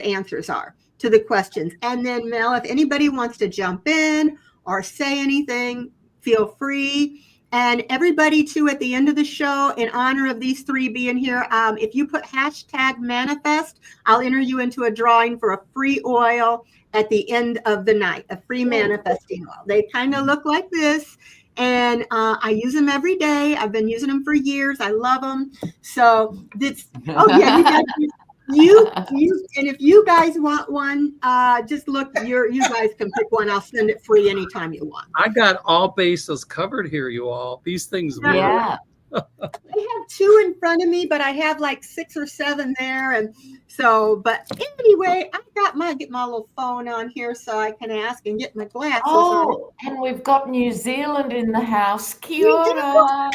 answers are to the questions. And then, Mel, if anybody wants to jump in or say anything, feel free. And everybody, too, at the end of the show, in honor of these three being here, if you put #manifest, I'll enter you into a drawing for a free oil at the end of the night, a free manifesting oil. They kind of look like this. And I use them every day. I've been using them for years. I love them. So this, oh yeah, you and if you guys want one, just look. You guys can pick one. I'll send it free anytime you want. I got all bases covered here, you all. These things work. Yeah. I have 2 in front of me, but I have like 6 or 7 there, and so. But anyway, I get my little phone on here so I can ask and get my glasses. Oh, and we've got New Zealand in the house. Kia ora.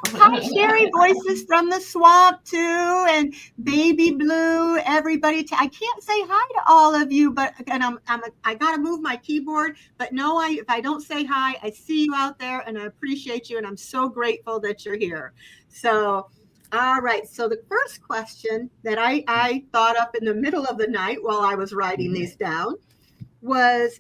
Hi, Sherry, voices from the swamp too, and Baby Blue. Everybody, I can't say hi to all of you, but I gotta move my keyboard. But no, if I don't say hi, I see you out there, and I appreciate you, and I'm so grateful that you're here. So, all right. So the first question that I thought up in the middle of the night while I was writing these down was,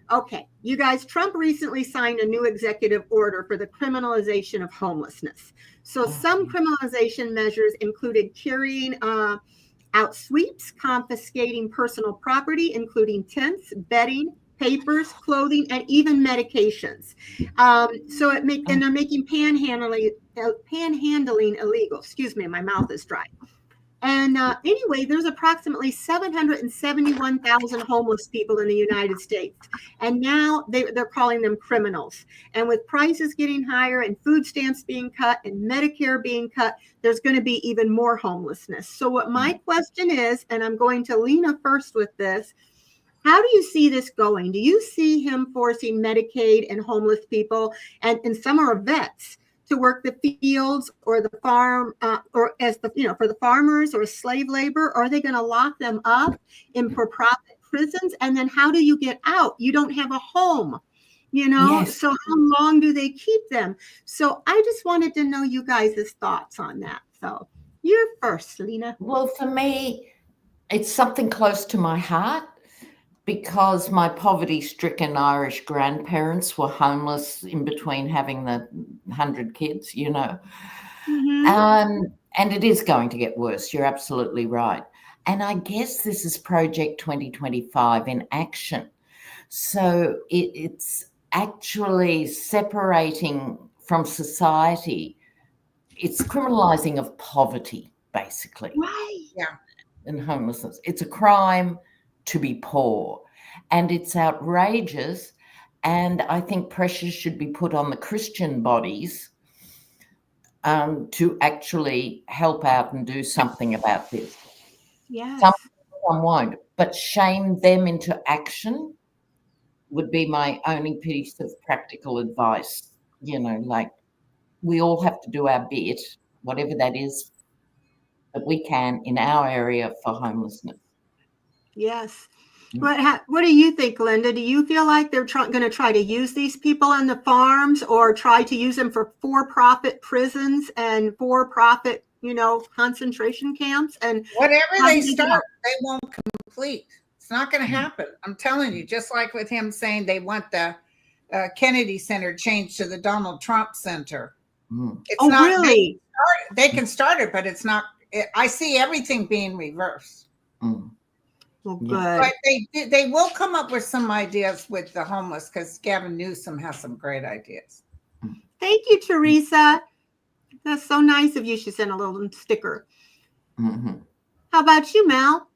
okay, you guys, Trump recently signed a new executive order for the criminalization of homelessness. So some criminalization measures included carrying out sweeps, confiscating personal property, including tents, bedding, papers, clothing, and even medications. So and they're making panhandling illegal. Excuse me, my mouth is dry. And anyway, there's approximately 771,000 homeless people in the United States. And now they're calling them criminals. And with prices getting higher and food stamps being cut and Medicare being cut, there's going to be even more homelessness. So what my question is, and I'm going to Lena first with this, how do you see this going? Do you see him forcing Medicaid and homeless people, and some are vets, to work the fields or the farm, or as for the farmers, or slave labor? Or are they going to lock them up in for-profit prisons? And then how do you get out? You don't have a home, Yes. So how long do they keep them? So I just wanted to know you guys' thoughts on that. So you're first, Lena. Well, for me, it's something close to my heart, because my poverty-stricken Irish grandparents were homeless in between having the 100 kids, Mm-hmm. And it is going to get worse. You're absolutely right. And I guess this is Project 2025 in action. So it's actually separating from society. It's criminalizing of poverty, basically. Right. Yeah. And homelessness. It's a crime to be poor, and it's outrageous. And I think pressure should be put on the Christian bodies to actually help out and do something about this. Yes. Some won't, but shame them into action would be my only piece of practical advice. Like, we all have to do our bit, whatever that is, that we can in our area for homelessness. Yes. What do you think, Linda? Do you feel like they're going to try to use these people on the farms, or try to use them for-profit prisons and for-profit, concentration camps? And whatever they start, they won't complete. It's not going to happen. I'm telling you, just like with him saying they want the Kennedy Center changed to the Donald Trump Center. It's not really? They can start it, but it's not. I see everything being reversed. Well, good. But they will come up with some ideas with the homeless, because Gavin Newsom has some great ideas. Thank you, Teresa. That's so nice of you. She sent a little sticker. Mm-hmm. How about you, Mel?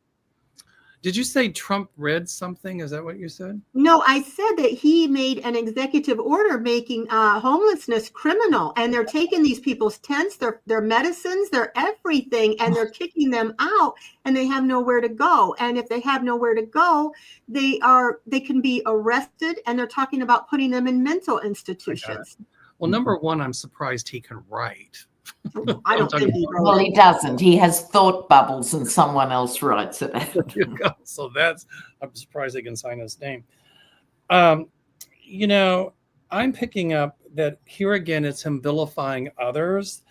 Did you say Trump read something? Is that what you said? No, I said that he made an executive order making homelessness criminal, and they're taking these people's tents, their medicines, their everything, and they're kicking them out, and they have nowhere to go. And if they have nowhere to go, they can be arrested, and they're talking about putting them in mental institutions. Well, number one, I'm surprised he can write. I don't think he wrote. Well, he doesn't. He has thought bubbles, and someone else writes it out. So I'm surprised they can sign his name. I'm picking up that here again, it's him vilifying others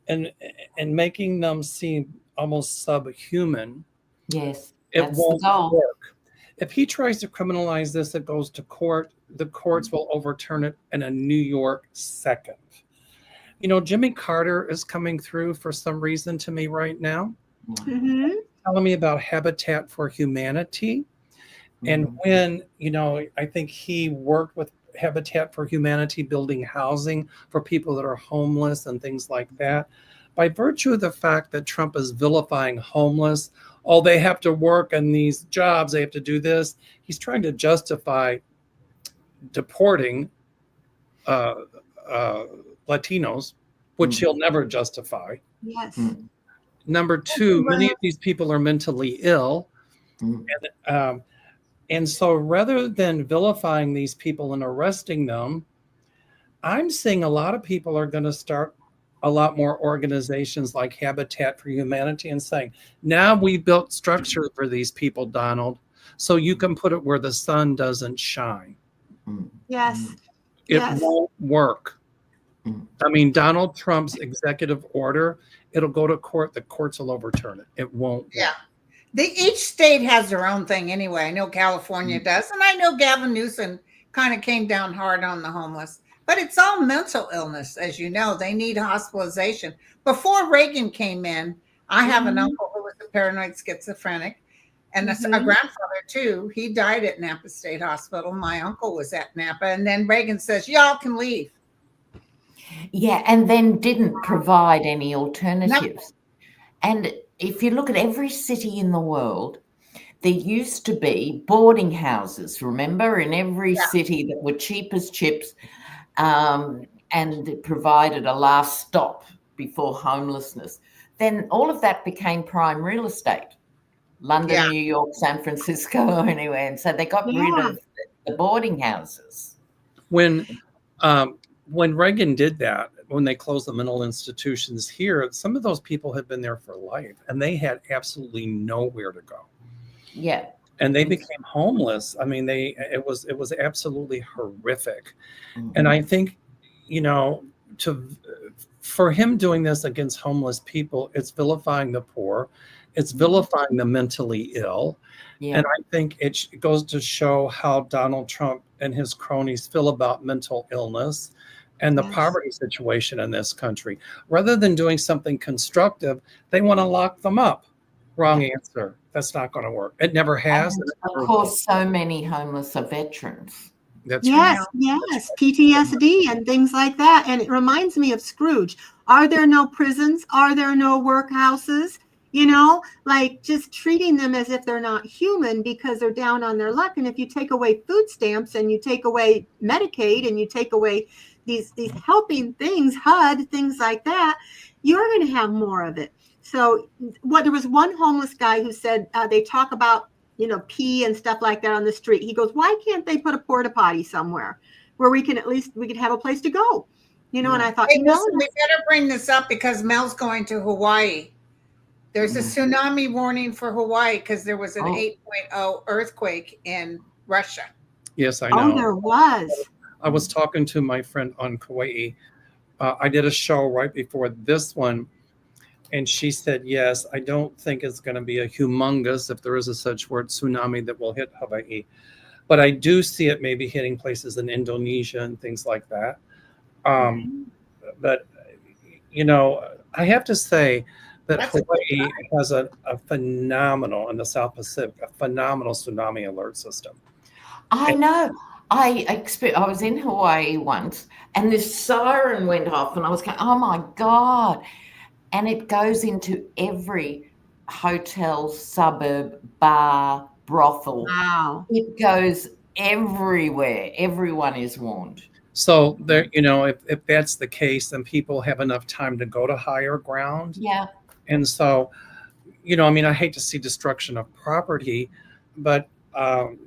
and making them seem almost subhuman. Yes. It That's the won't goal. work. If he tries to criminalize this, it goes to court. The courts will overturn it in a New York second. You know, Jimmy Carter is coming through for some reason to me right now, Mhm. telling me about Habitat for Humanity. And when, you know, I think he worked with Habitat for Humanity building housing for people that are homeless and things like that. By virtue of the fact that Trump is vilifying homeless, oh, they have to work in these jobs, they have to do this. He's trying to justify deporting uh, uh, Latinos, which he'll never justify. Yes. Number two, many of these people are mentally ill. And so rather than vilifying these people and arresting them, I'm seeing a lot of people are going to start a lot more organizations like Habitat for Humanity and saying, now we built structure for these people, Donald, so you can put it where the sun doesn't shine. Yes. It Yes. won't work. I mean, Donald Trump's executive order, it'll go to court. The courts will overturn it. It won't work. Yeah. Each state has their own thing anyway. I know California does, and I know Gavin Newsom kind of came down hard on the homeless. But it's all mental illness, as you know. They need hospitalization. Before Reagan came in, I have an uncle who was a paranoid schizophrenic, and a grandfather too. He died at Napa State Hospital. My uncle was at Napa, and then Reagan says, "Y'all can leave." Yeah, and then didn't provide any alternatives. And if you look at every city in the world, there used to be boarding houses, remember, in every city that were cheap as chips, and it provided a last stop before homelessness. Then all of that became prime real estate. London, New York, San Francisco, anywhere. And so they got rid of the boarding houses. When Reagan did that, when they closed the mental institutions here, some of those people had been there for life and they had absolutely nowhere to go. Yeah. And they became homeless. I mean, it was absolutely horrific. And I think, you know, for him doing this against homeless people, it's vilifying the poor, it's vilifying the mentally ill. Yeah. And I think it goes to show how Donald Trump and his cronies feel about mental illness and the poverty situation in this country. Rather than doing something constructive, they want to lock them up. Wrong answer. That's not going to work. It never has. And of course, so many homeless are veterans. That's yes, right. yes, PTSD and things like that. And it reminds me of Scrooge. Are there no prisons? Are there no workhouses? You know, like just treating them as if they're not human because they're down on their luck. And if you take away food stamps and you take away Medicaid and you take away these helping things, HUD, things like that, you're going to have more of it. So there was one homeless guy who said they talk about, you know, pee and stuff like that on the street. He goes, why can't they put a porta potty somewhere where we could have a place to go? You know, and I thought, hey, listen, we better bring this up because Mel's going to Hawaii. There's a tsunami warning for Hawaii because there was an 8.0 earthquake in Russia. Yes, I know. Oh, there was. I was talking to my friend on Kauai. I did a show right before this one. And she said, yes, I don't think it's going to be a humongous, if there is a such word, tsunami that will hit Hawaii. But I do see it maybe hitting places in Indonesia and things like that. But, you know, I have to say that Hawaii has a phenomenal, in the South Pacific, a phenomenal tsunami alert system. I know. I was in Hawaii once and this siren went off and I was going, oh my God. And it goes into every hotel, suburb, bar, brothel. Wow. It goes everywhere. Everyone is warned. So there, you know, if that's the case, then people have enough time to go to higher ground. Yeah. And so, you know, I mean, I hate to see destruction of property, but the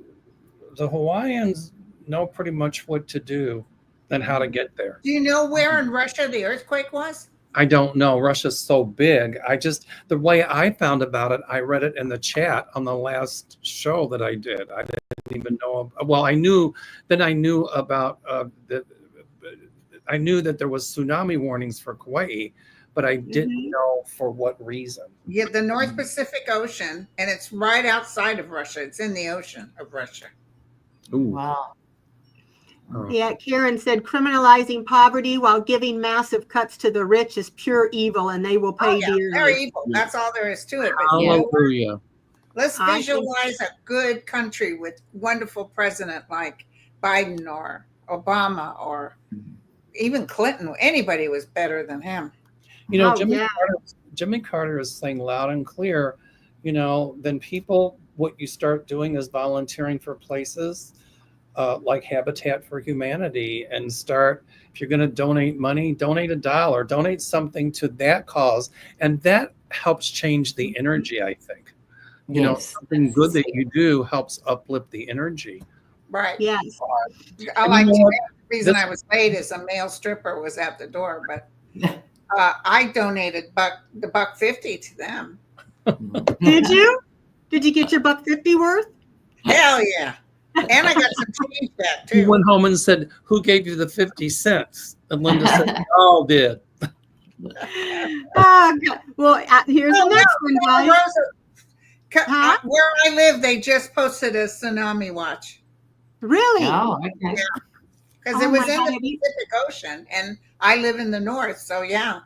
Hawaiians know pretty much what to do and how to get there. Do you know where in Russia the earthquake was? I don't know. Russia's so big. The way I found about it, I read it in the chat on the last show that I did. I didn't even know. Well, I knew about I knew that there was tsunami warnings for Kauai, but I didn't know for what reason. Yeah, the North Pacific Ocean, and it's right outside of Russia. It's in the ocean of Russia. Ooh. Wow. Yeah, Karen said criminalizing poverty while giving massive cuts to the rich is pure evil, and they will pay dearly. They're evil. That's all there is to it. But Hallelujah. let's visualize a good country with wonderful president like Biden or Obama or even Clinton. Anybody was better than him. You know, Jimmy Carter is saying loud and clear, you know, then people, what you start doing is volunteering for places like Habitat for Humanity, and start, if you're going to donate money, donate $1, donate something to that cause. And that helps change the energy, I think. You know, something good that you do helps uplift the energy. Right. Yes. I like the reason I was late is a male stripper was at the door, but I donated the $1.50 to them. Did you? Did you get your $1.50 worth? Hell yeah. And I got some change back too. He went home and said, "Who gave you the 50 cents?" And Linda said, "We all did." Oh, God. Well, here's the next one, guys. Where I live, they just posted a tsunami watch. Really? Oh, okay. Yeah. Because it was in the Pacific Ocean, and I live in the north, so yeah.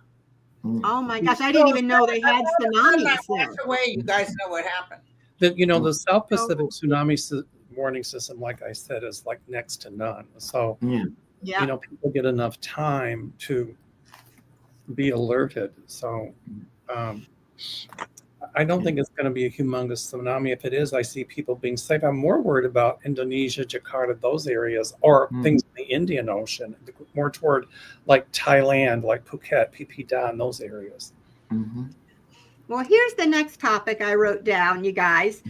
Oh my gosh, I didn't even know they had tsunamis there. Away, you guys know what happened. The South Pacific tsunami warning system, like I said, is like next to none. So, you know, people get enough time to be alerted. So, I don't think it's going to be a humongous tsunami. If it is, I see people being safe. I'm more worried about Indonesia, Jakarta, those areas, or things in the Indian Ocean, more toward like Thailand, like Phuket, Phi Phi Dan, those areas. Well, here's the next topic I wrote down, you guys.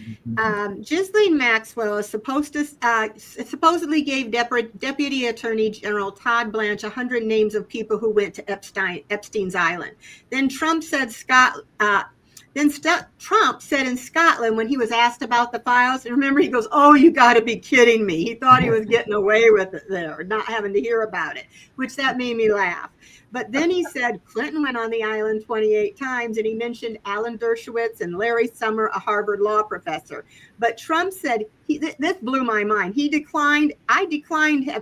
Ghislaine Maxwell is supposedly gave Deputy Attorney General Todd Blanche 100 names of people who went to Epstein's Island. Then Trump said Trump said in Scotland, when he was asked about the files, and remember, he goes, "Oh, you got to be kidding me." He thought he was getting away with it there, not having to hear about it, which that made me laugh. But then he said Clinton went on the island 28 times, and he mentioned Alan Dershowitz and Larry Summer, a Harvard law professor. But Trump said, this blew my mind. I declined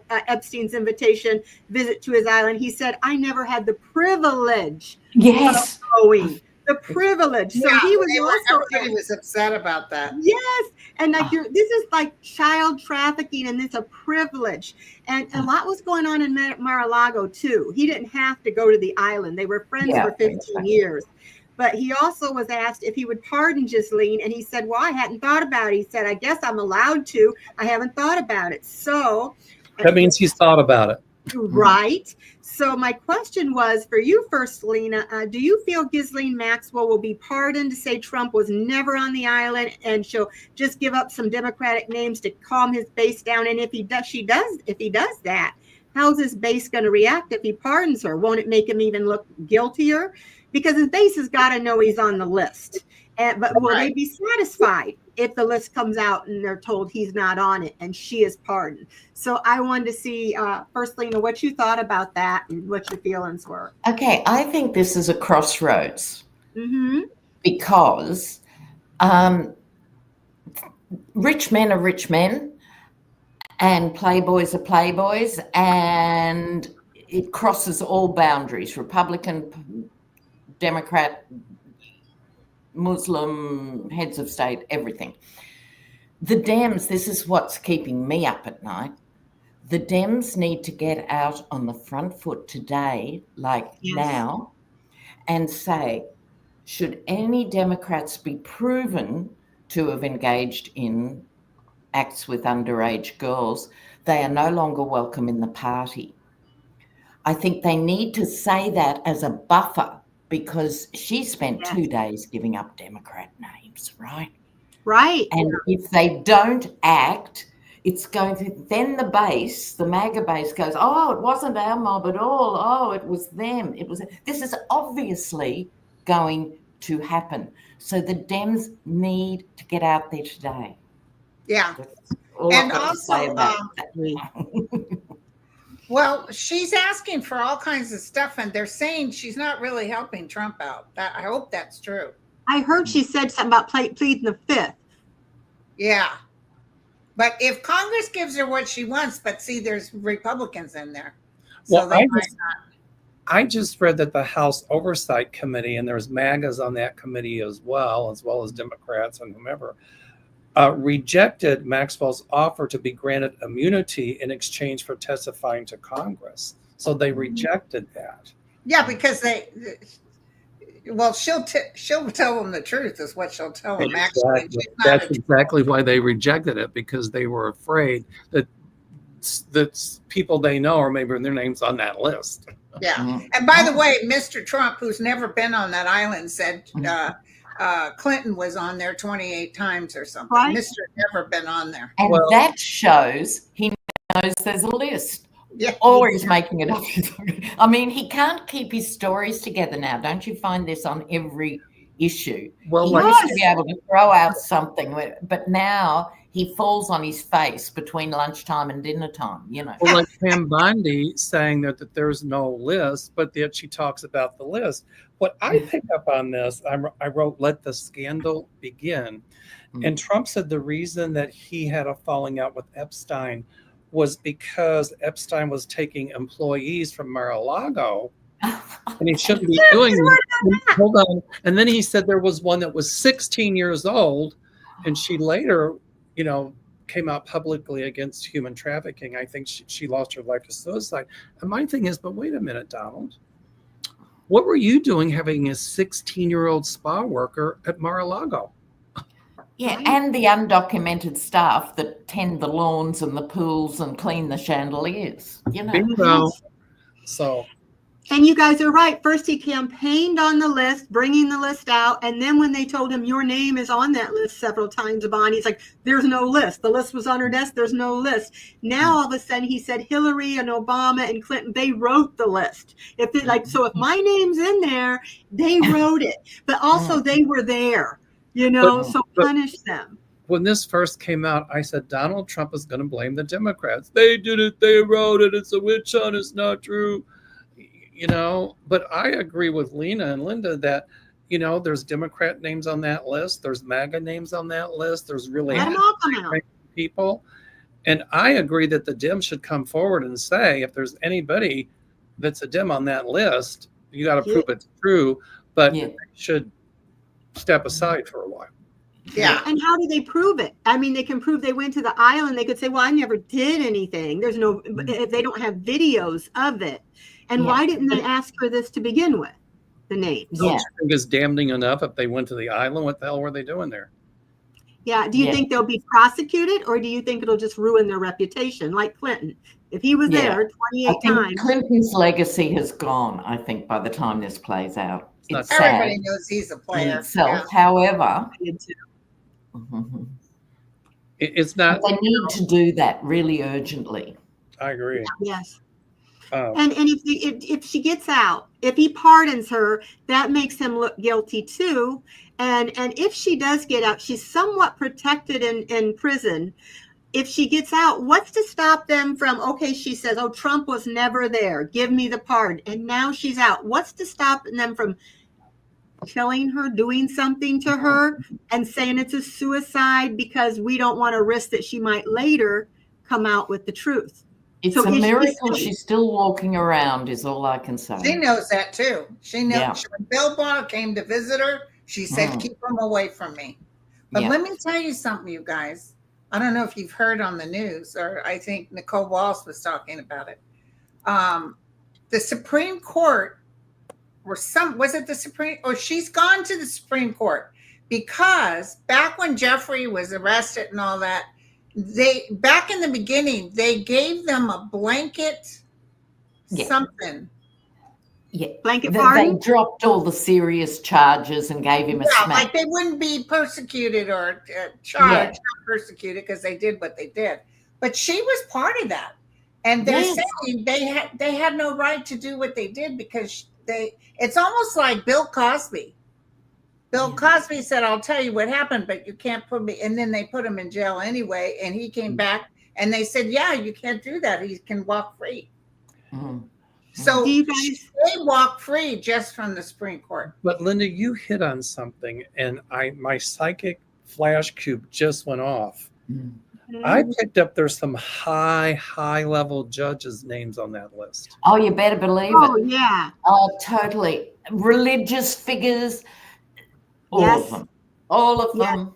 Epstein's invitation visit to his island. He said, "I never had the privilege of going." The privilege. So he was everybody was upset about that. Yes. And like this is like child trafficking, and it's a privilege. And a lot was going on in Mar-a-Lago too. He didn't have to go to the island. They were friends for 15 years. But he also was asked if he would pardon Ghislaine, and he said, "Well, I hadn't thought about it." He said, "I guess I'm allowed to. I haven't thought about it." So that means he's thought about it. Right. So my question was for you first, Lena, do you feel Ghislaine Maxwell will be pardoned to say Trump was never on the island, and she'll just give up some Democratic names to calm his base down? And if he does that, how's his base going to react if he pardons her? Won't it make him even look guiltier? Because his base has got to know he's on the list. But will they be satisfied if the list comes out and they're told he's not on it and she is pardoned? So I wanted to see, first, Lena, what you thought about that and what your feelings were. Okay, I think this is a crossroads because rich men are rich men and playboys are playboys, and it crosses all boundaries, Republican, Democrat, Muslim, heads of state, everything. The Dems, this is what's keeping me up at night. The Dems need to get out on the front foot today, now, and say, should any Democrats be proven to have engaged in acts with underage girls, they are no longer welcome in the party. I think they need to say that as a buffer, because she spent 2 days giving up Democrat names, right? Right. And if they don't act, it's going to, then the base, the MAGA base goes, "Oh, it wasn't our mob at all. Oh, it was them. This is obviously going to happen. So the Dems need to get out there today." Yeah. That's all And I've got to say also, about that. Well, she's asking for all kinds of stuff, and they're saying she's not really helping Trump out. I hope that's true. I heard she said something about pleading the fifth. Yeah. But if Congress gives her what she wants, but see, there's Republicans in there. So Well, they might not. I just read that the House Oversight Committee, and there's MAGAs on that committee as well as Democrats and whomever, rejected Maxwell's offer to be granted immunity in exchange for testifying to Congress. So they rejected that. Yeah, because she'll tell them the truth is what she'll tell them. Actually, exactly. That's exactly why they rejected it, because they were afraid that people they know or maybe their names on that list. Yeah. And by the way, Mr. Trump, who's never been on that island, said Clinton was on there 28 times or something. Right. Mr. never been on there. And that shows he knows there's a list. Yeah. Or he's making it up. I mean, he can't keep his stories together now. Don't you find this on every issue? Well, he used to be able to throw out something, but now he falls on his face between lunchtime and dinner time, you know. Well, like Pam Bondi saying that there's no list, but yet she talks about the list. What I pick up on this, I wrote, "Let the scandal begin." And Trump said the reason that he had a falling out with Epstein was because Epstein was taking employees from Mar-a-Lago, and he shouldn't be doing that. Hold on. And then he said there was one that was 16 years old, and she later, came out publicly against human trafficking. I think she lost her life to suicide. And my thing is, but wait a minute, Donald. What were you doing having a 16-year-old spa worker at Mar-a-Lago? Yeah, and the undocumented staff that tend the lawns and the pools and clean the chandeliers, Bingo. So. And you guys are right. First, he campaigned on the list, bringing the list out. And then when they told him your name is on that list several times, Bonnie, he's like, there's no list. The list was on her desk. There's no list. Now, all of a sudden, he said Hillary and Obama and Clinton, they wrote the list. So if my name's in there, they wrote it. But also they were there, so punish them. When this first came out, I said, Donald Trump is going to blame the Democrats. They did it. They wrote it. It's a witch hunt. It's not true. But I agree with Lena and Linda that, there's Democrat names on that list. There's MAGA names on that list. There's really people. And I agree that the Dems should come forward and say, if there's anybody that's a Dem on that list, you got to prove it's true, but they should step aside for a while. Yeah. And how do they prove it? I mean, they can prove they went to the island. They could say, well, I never did anything. There's no, if they don't have videos of it. And why didn't they ask for this to begin with? The names. Don't you think it's damning enough if they went to the island? What the hell were they doing there? Yeah. Do you think they'll be prosecuted, or do you think it'll just ruin their reputation, like Clinton? If he was there 28 times. Clinton's legacy has gone, I think, by the time this plays out. It's everybody knows he's a player. Itself. However, it's not. They need to do that really urgently. I agree. Yes. And if she gets out, if he pardons her, that makes him look guilty too. And if she does get out, she's somewhat protected in prison. If she gets out, what's to stop them from, she says, oh, Trump was never there. Give me the pardon. And now she's out. What's to stop them from killing her, doing something to her, and saying it's a suicide because we don't want to risk that she might later come out with the truth? It's a miracle she's still walking around, is all I can say. She knows that too. She knows. When Bill Barr came to visit her, she said, keep him away from me. But let me tell you something, you guys. I don't know if you've heard on the news, or I think Nicole Walsh was talking about it. The Supreme Court, was it the Supreme? Or she's gone to the Supreme Court because back when Jeffrey was arrested and all that, back in the beginning, they gave them a blanket something. Yeah, blanket pardon. They dropped all the serious charges and gave him a smack. Like they wouldn't be persecuted or charged, not persecuted, because they did what they did. But she was part of that, and they're saying they had no right to do what they did because it's almost like Bill Cosby. Bill Cosby said, I'll tell you what happened, but you can't put me. And then they put him in jail anyway. And he came back and they said, yeah, you can't do that. He can walk free. So Do you guys? they walk free just from the Supreme Court. But Linda, you hit on something, and my psychic flash cube just went off. I picked up there's some high level judges' names on that list. Oh, you better believe Oh, it. yeah. Oh, totally. Religious figures, all Yes. of them. All of Yes. them.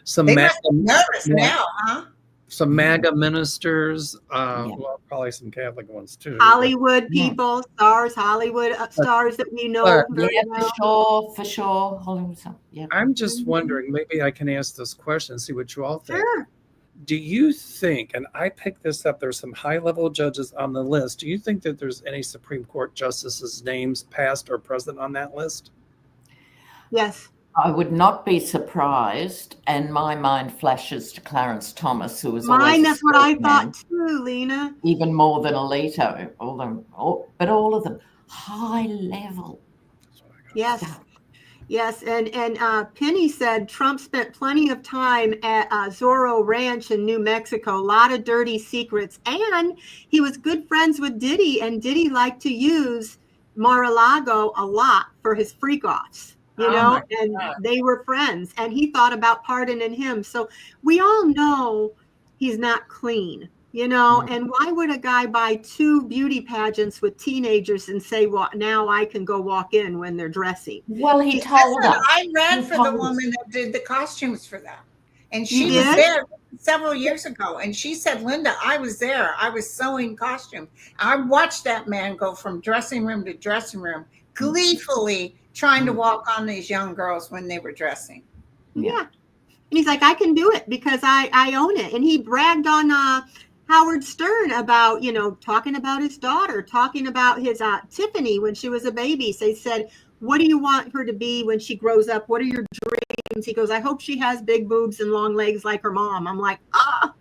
Some They MAGA, must be nervous now, huh? some MAGA ministers, Yeah. well, probably some Catholic ones too. Hollywood people, stars, Hollywood stars that we know But- very Yeah, well. for sure. Hollywood stuff. Yeah. I'm just wondering, maybe I can ask this question, see what you all think. Sure. Do you think, and I picked this up, there's some high-level judges on the list. Do you think that there's any Supreme Court justices' names past or present on that list? Yes. I would not be surprised, and my mind flashes to Clarence Thomas, who was Mine, always that's what I a man, thought too, Lena. even more than Alito. But all of them high level. Yes. stuff. Yes, and Penny said Trump spent plenty of time at Zorro Ranch in New Mexico. A lot of dirty secrets, and he was good friends with Diddy, and Diddy liked to use Mar-a-Lago a lot for his freak-offs. You Oh know, my and God. they were friends, and he thought about pardoning him. So we all know he's not clean. You know, and why would a guy buy 2 beauty pageants with teenagers and say, well, now I can go walk in when they're dressing? Well, he told Listen, us. I read He for the told us. woman that did the costumes for that. And You she was did? there several years ago. And she said, Linda, I was there. I was sewing costumes. I watched that man go from dressing room to dressing room, gleefully trying to walk on these young girls when they were dressing. Yeah. And he's like, I can do it because I own it. And he bragged on Howard Stern about, you know, talking about his daughter, talking about his Tiffany when she was a baby. So he said, what do you want her to be when she grows up? What are your dreams? He goes, I hope she has big boobs and long legs like her mom. I'm like,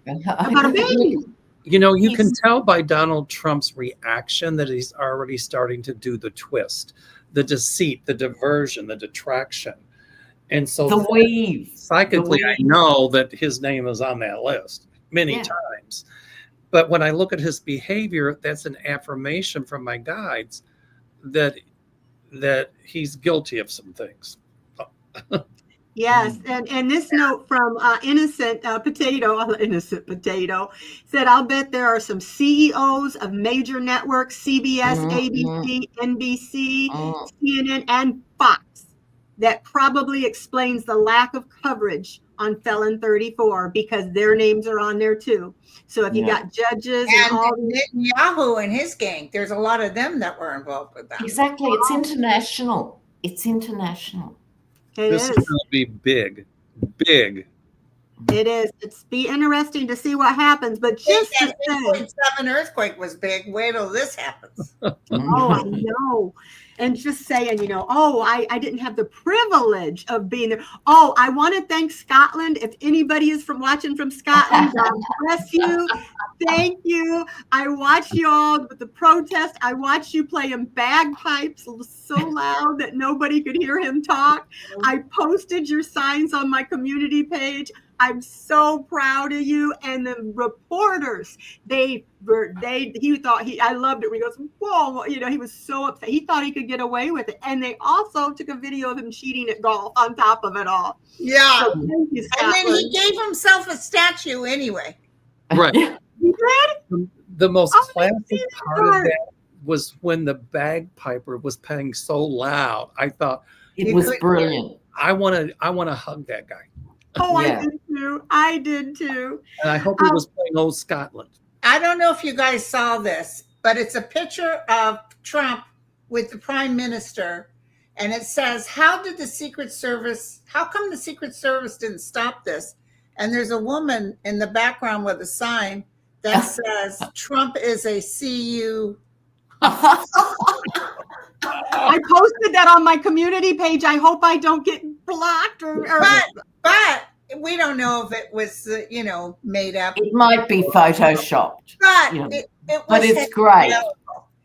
about a baby. You know, you can tell by Donald Trump's reaction that he's already starting to do the twist, the deceit, the diversion, the detraction. And so The weave. psychically, the I weave. know that his name is on that list many Yeah. times. But when I look at his behavior, that's an affirmation from my guides that he's guilty of some things. Yes, and this note from Innocent Potato said, I'll bet there are some CEOs of major networks, CBS, ABC, NBC, CNN, and Fox, that probably explains the lack of coverage on Felon 34 because their names are on there too. So if you got judges and all these, Netanyahu and his gang, there's a lot of them that were involved with that. Exactly. It's international. It's international. This is going to be big. It is. It's be interesting to see what happens. But just to that say, 6.7 earthquake was big. Wait till this happens. oh, I know. And just saying, you know, I didn't have the privilege of being there. Oh, I want to thank Scotland. If anybody is watching from Scotland, God bless you. Thank you. I watched you all with the protest. I watched you playing bagpipes so loud that nobody could hear him talk. I posted your signs on my community page. I'm so proud of you. And the reporters, I loved it. He goes, whoa, you know, he was so upset. He thought he could get away with it. And they also took a video of him cheating at golf on top of it all. Yeah. So thank you, And then he Scotland. gave himself a statue anyway. Right. You did? The most Oh, classic that's part of smart. that was when the bagpiper was playing so loud. I thought It was brilliant. I want to hug that guy, Oh, Yeah. I did too. and I hope he was playing old Scotland. I don't know if you guys saw this, but it's a picture of Trump with the prime minister. And it says, how come the Secret Service didn't stop this? And there's a woman in the background with a sign that says, Trump is a CU. I posted that on my community page. I hope I don't get blocked or But we don't know if it was, made up. It might be photoshopped. But Yeah. it was. But it's great.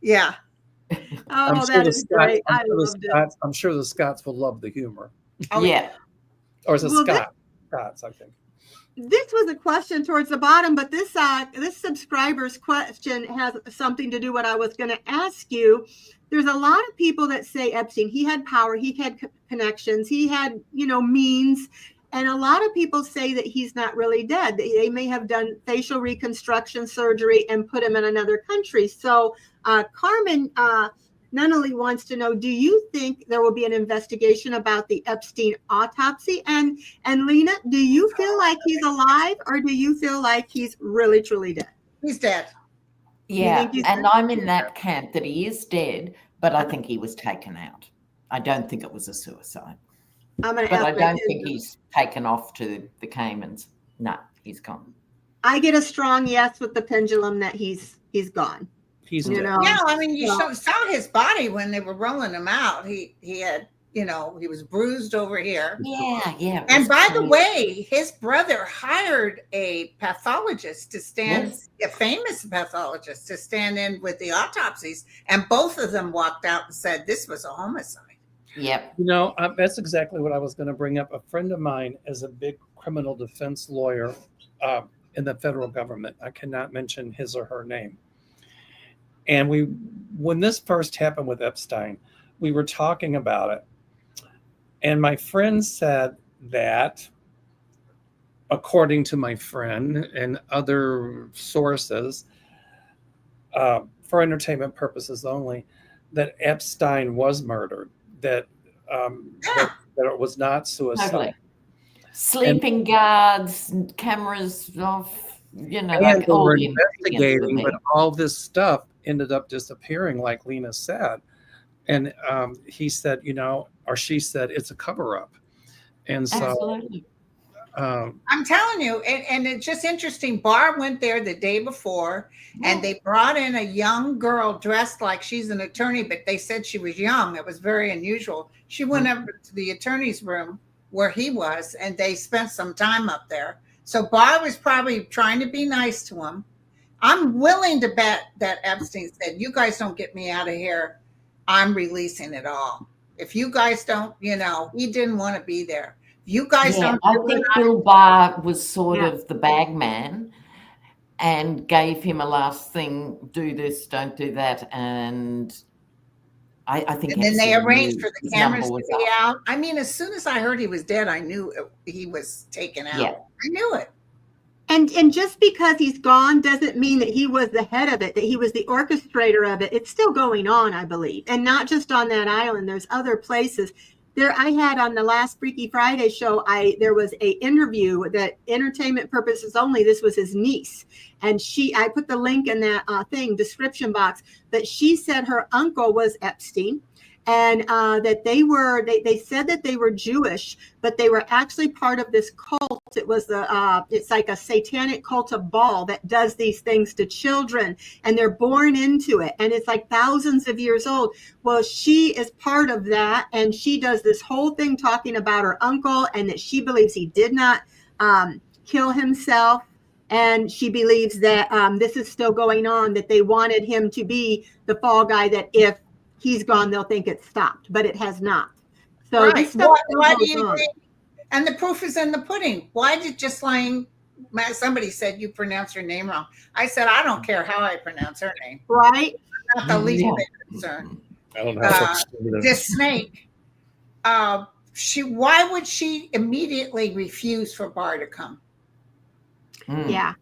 Yeah. Oh, that is great. I loved it. I'm sure the Scots will love the humor. Oh, Yeah. Or is it Well, Scots, I think. this was a question towards the bottom, but this subscriber's question has something to do with what I was going to ask you. There's a lot of people that say Epstein, he had power, he had connections, he had, means. And a lot of people say that he's not really dead. They may have done facial reconstruction surgery and put him in another country. So Carmen Nunnally wants to know, do you think there will be an investigation about the Epstein autopsy? And Lena, do you feel like he's alive, or do you feel like he's really, truly dead? He's dead. Yeah, and I'm in that camp that he is dead, but I think he was taken out. I don't think it was a suicide. But I don't think he's taken off to the Caymans. No, he's gone. I get a strong yes with the pendulum that he's gone. He's Yeah, I mean, you saw his body when they were rolling him out. He had, he was bruised over here. Yeah. And by the way, his brother hired a pathologist to stand, a famous pathologist to stand in with the autopsies. And both of them walked out and said this was a homicide. Yep. That's exactly what I was going to bring up. A friend of mine is a big criminal defense lawyer in the federal government. I cannot mention his or her name. And when this first happened with Epstein, we were talking about it. And my friend said that, according to my friend and other sources, for entertainment purposes only, that Epstein was murdered, that it was not suicide. Totally. Sleeping guards, cameras off, and they were investigating, but all this stuff ended up disappearing, like Lena said. And he said, or she said, it's a cover-up. And so absolutely. I'm telling you, and it's just interesting. Barr went there the day before, and they brought in a young girl dressed like she's an attorney, but they said she was young. It was very unusual. She went up to the attorney's room where he was, and they spent some time up there. So Barr was probably trying to be nice to him. I'm willing to bet that Epstein said, you guys don't get me out of here, I'm releasing it all. If you guys don't, he didn't want to be there. You guys don't. I think Bill Barr was sort of the bag man and gave him a last thing, do this, don't do that. And I think. And then they arranged for the cameras to be out. I mean, as soon as I heard he was dead, I knew he was taken out. Yeah. I knew it. And just because he's gone doesn't mean that he was the head of it, that he was the orchestrator of it. It's still going on, I believe. And not just on that island. There's other places. I had on the last Freaky Friday show, there was a interview that entertainment purposes only. This was his niece. And I put the link in that description box, that she said her uncle was Epstein. And that they said that they were Jewish, but they were actually part of this cult. It was it's like a satanic cult of Baal that does these things to children, and they're born into it. And it's like thousands of years old. Well, she is part of that, and she does this whole thing talking about her uncle, and that she believes he did not kill himself. And she believes that this is still going on, that they wanted him to be the fall guy, that if he's gone, they'll think it's stopped, but it has not. So this stuff why do you think? And the proof is in the pudding. Why did somebody said you pronounce your name wrong? I said, I don't care how I pronounce her name. Right. Not the least bit concerned. I don't know. This snake. Why would she immediately refuse for Barr to come? Yeah.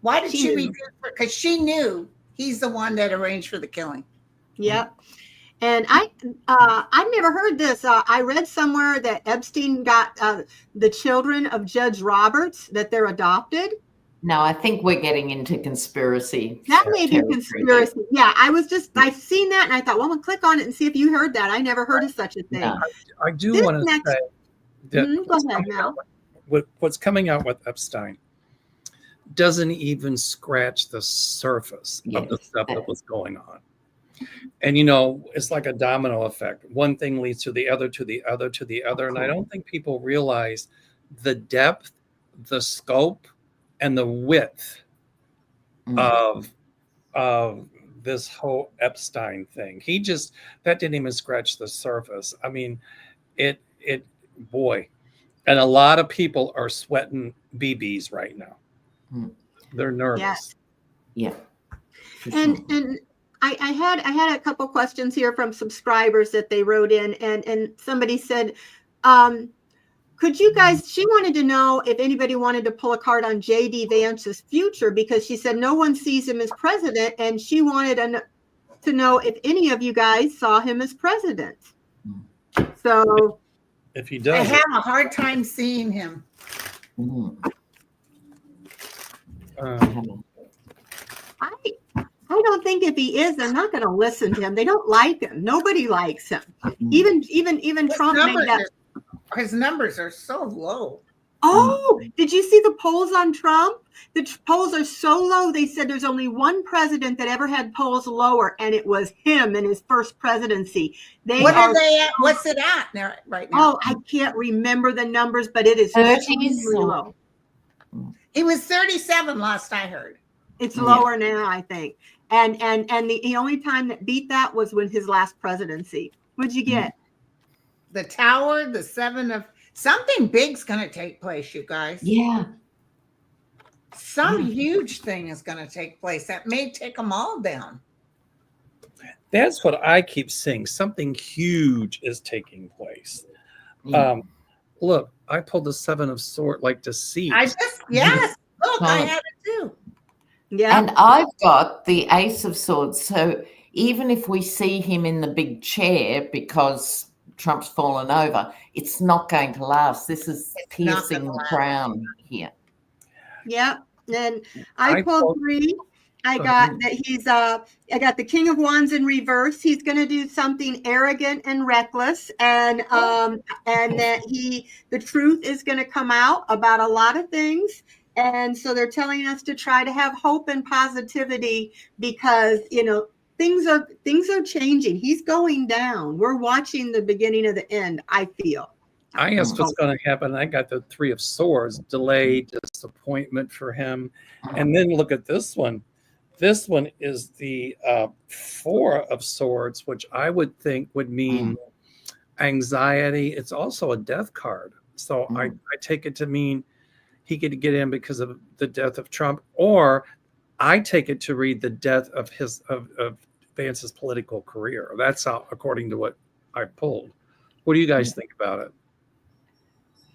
Why did she refuse? Because she knew he's the one that arranged for the killing. Yep. And I've never heard this. I read somewhere that Epstein got the children of Judge Roberts, that they're adopted. No, I think we're getting into conspiracy. That may be conspiracy. Yeah, I seen that and I thought, well, I'm going to click on it and see if you heard that. I never heard of such a thing. No. I do want to say that what's coming out with Epstein doesn't even scratch the surface of the stuff that was going on. And, it's like a domino effect. One thing leads to the other, to the other, to the other. And I don't think people realize the depth, the scope, and the width of this whole Epstein thing. That didn't even scratch the surface. I mean, boy. And a lot of people are sweating BBs right now. Mm. They're nervous. Yes. Yeah. And I had a couple questions here from subscribers that they wrote in, and somebody said, could you guys, she wanted to know if anybody wanted to pull a card on JD Vance's future, because she said no one sees him as president, and she wanted to know if any of you guys saw him as president. So if he I does, have a hard time seeing him. I don't think if he is, they're not going to listen to him. They don't like him. Nobody likes him. Even Trump made that. His numbers are so low. Oh, did you see the polls on Trump? The polls are so low. They said there's only one president that ever had polls lower, and it was him in his first presidency. What are they at? What's it at now, right now? Oh, I can't remember the numbers, but it is 30s low. He was 37 last I heard. It's lower now, I think. And the only time that beat that was when his last presidency. What'd you get? The tower, the 7 of something big's going to take place, you guys. Yeah. Some huge thing is going to take place that may take them all down. that's what I keep seeing. Something huge is taking place. Look, I pulled the 7 of Swords, like deceit. Yes. Look, I had it too. Yeah. And I've got the Ace of Swords. So even if we see him in the big chair because Trump's fallen over, it's not going to last. This is piercing the crown here. Yeah. And I pulled 3. I got that he's I got the King of Wands in reverse. He's going to do something arrogant and reckless, and that the truth is going to come out about a lot of things. And so they're telling us to try to have hope and positivity because, things are changing. He's going down. We're watching the beginning of the end, I feel. I asked what's going to happen. I got the 3 of Swords, delay, disappointment for him. And then look at this one. This one is the 4 of Swords, which I would think would mean anxiety. It's also a death card. So I take it to mean he could get in because of the death of Trump, or I take it to read the death of of Vance's political career. That's how, according to what I pulled. What do you guys think about it?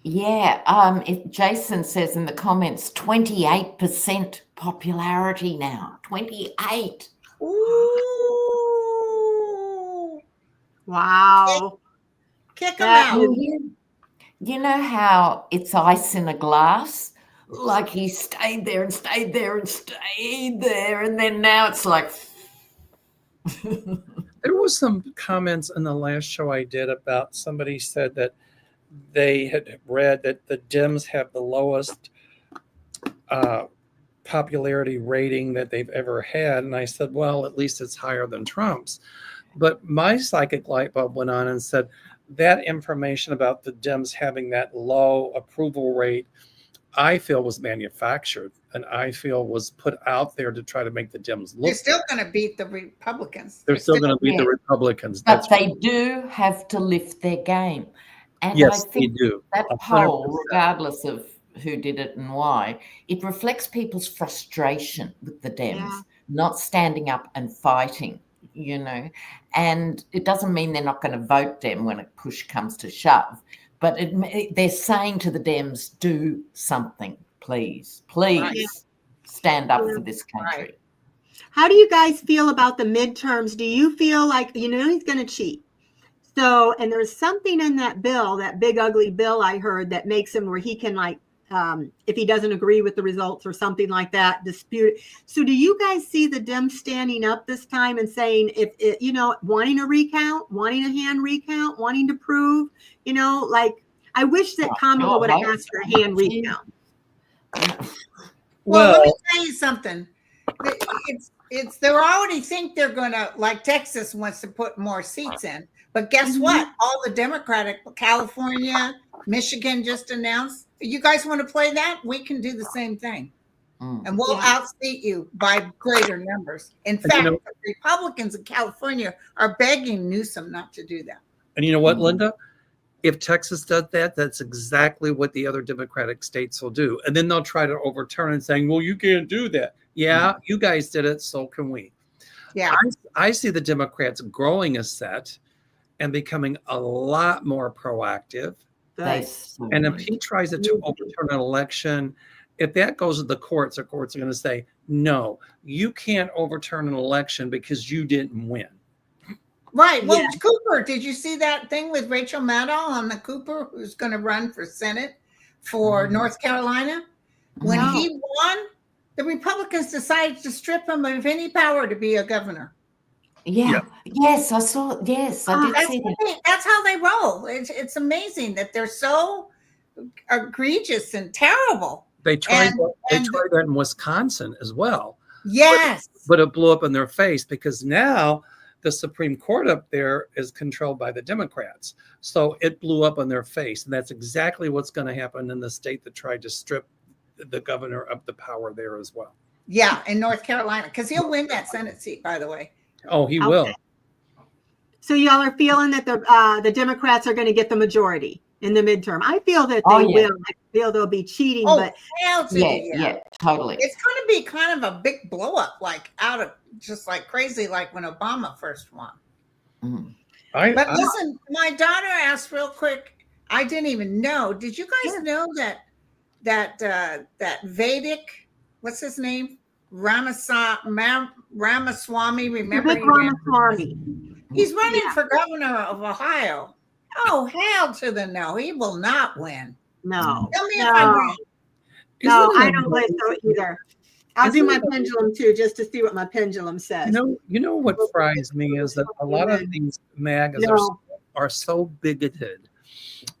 Yeah, if Jason says in the comments, 28% popularity now. 28. Ooh. Wow. Kick him out. You know how it's ice in a glass? Like he stayed there and stayed there and stayed there, and then now it's like... There was some comments in the last show I did about somebody said that they had read that the Dems have the lowest popularity rating that they've ever had. And I said, well, at least it's higher than Trump's. But my psychic light bulb went on and said that information about the Dems having that low approval rate, I feel was manufactured and I feel was put out there to try to make the Dems look. They're still going to beat the Republicans. They're still going to beat the Republicans. But they do have to lift their game. And yes, I think they do. that poll, regardless of who did it and why, it reflects people's frustration with the Dems, not standing up and fighting, and it doesn't mean they're not going to vote Dem when a push comes to shove, but they're saying to the Dems, do something, please stand up for this country. Right. How do you guys feel about the midterms? Do you feel like, he's going to cheat? So, and there's something in that bill, that big ugly bill I heard, that makes him where he can, if he doesn't agree with the results or something like that, dispute it. So do you guys see the Dems standing up this time and saying, wanting a recount, wanting a hand recount, wanting to prove, I wish that Kamala would have asked for a hand recount. Well, let me tell you something. They already think they're going to, like Texas wants to put more seats in. But guess what? All the Democratic, California, Michigan just announced. You guys want to play that? We can do the same thing. And we'll outseat you by greater numbers. In fact, the Republicans in California are begging Newsom not to do that. And you know what, Linda? If Texas does that, that's exactly what the other Democratic states will do. And then they'll try to overturn it saying, well, you can't do that. Yeah, you guys did it, so can we. Yeah. I see the Democrats growing a set and becoming a lot more proactive. And if he tries to overturn an election, if that goes to the courts are going to say, no, you can't overturn an election because you didn't win. Right. Well, Cooper, did you see that thing with Rachel Maddow on the Cooper, who's going to run for Senate for North Carolina? When he won, the Republicans decided to strip him of any power to be a governor. Yeah. Yes, I saw. Yes, I did see that. That's how they roll. It's amazing that they're so egregious and terrible. They tried that in Wisconsin as well. Yes. But it blew up in their face because now the Supreme Court up there is controlled by the Democrats. So it blew up in their face. And that's exactly what's going to happen in the state that tried to strip the governor of the power there as well. Yeah, in North Carolina, because he'll win that Senate seat, by the way. Oh, he will. So y'all are feeling that the Democrats are going to get the majority in the midterm. I feel that they will. I feel they'll be cheating. But yeah, totally. It's going to be kind of a big blow up, like out of just like crazy, like when Obama first won. But listen, my daughter asked real quick. I didn't even know. Did you guys know that Vedic, what's his name? Ramaswamy, remember? Ramaswamy. He's running for governor of Ohio. Oh, hell to the no. He will not win. No. Tell me if I'm wrong. No, I don't believe so either. I'll do my pendulum too, just to see what my pendulum says. You know what fries me is that a lot of these MAGAs are so bigoted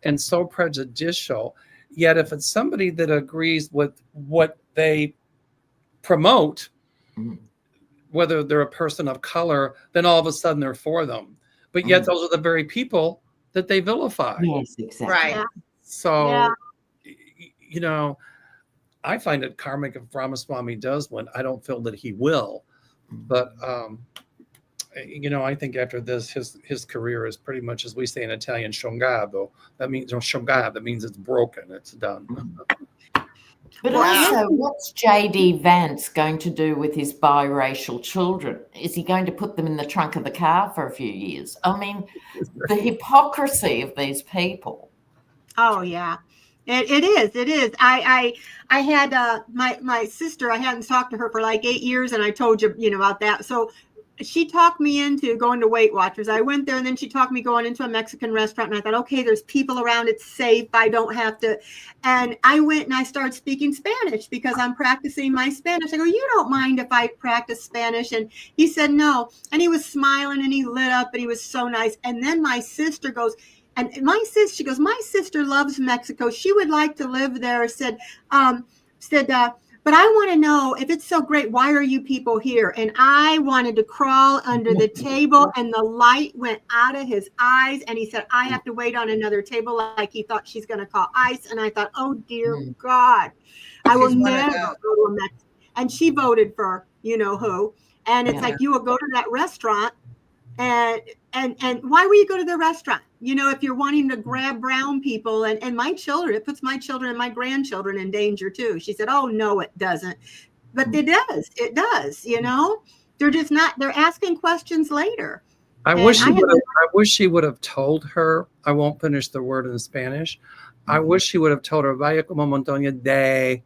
and so prejudicial. Yet if it's somebody that agrees with what they promote, whether they're a person of color, then all of a sudden they're for them. But yet those are the very people that they vilify. Yes, exactly. Right. Yeah. So, you know, I find it karmic if Ramaswamy does win. I don't feel that he will. But, you know, I think after this, his career is pretty much, as we say in Italian, sciungato. That means it's broken. It's done. But also, what's J.D. Vance going to do with his biracial children? Is he going to put them in the trunk of the car for a few years? I mean, the hypocrisy of these people. Oh, yeah. It is. I had my sister, I hadn't talked to her for like 8 years, and I told you, about that. So she talked me into going to Weight Watchers. I went there, and then she talked me going into a Mexican restaurant, and I thought, okay, there's people around, it's safe, I don't have to. And I went and I started speaking Spanish because I'm practicing my Spanish. I go, you don't mind if I practice Spanish? And he said no. And he was smiling and he lit up and he was so nice. And then my sister goes, my sister loves Mexico. She would like to live there. Said, but I want to know, if it's so great, why are you people here? And I wanted to crawl under the table, and the light went out of his eyes. And he said, I have to wait on another table, like he thought she's going to call ICE. And I thought, oh, dear God, I will never go to Mexico. And she voted for who. And it's like, you will go to that restaurant. And why will you go to the restaurant? If you're wanting to grab brown people and my children, it puts my children and my grandchildren in danger too. She said, oh, no, it doesn't. But it does. They're just not, they're asking questions later. I wish she would have told her, I won't finish the word in Spanish. I wish she would have told her, vaya como montaña de,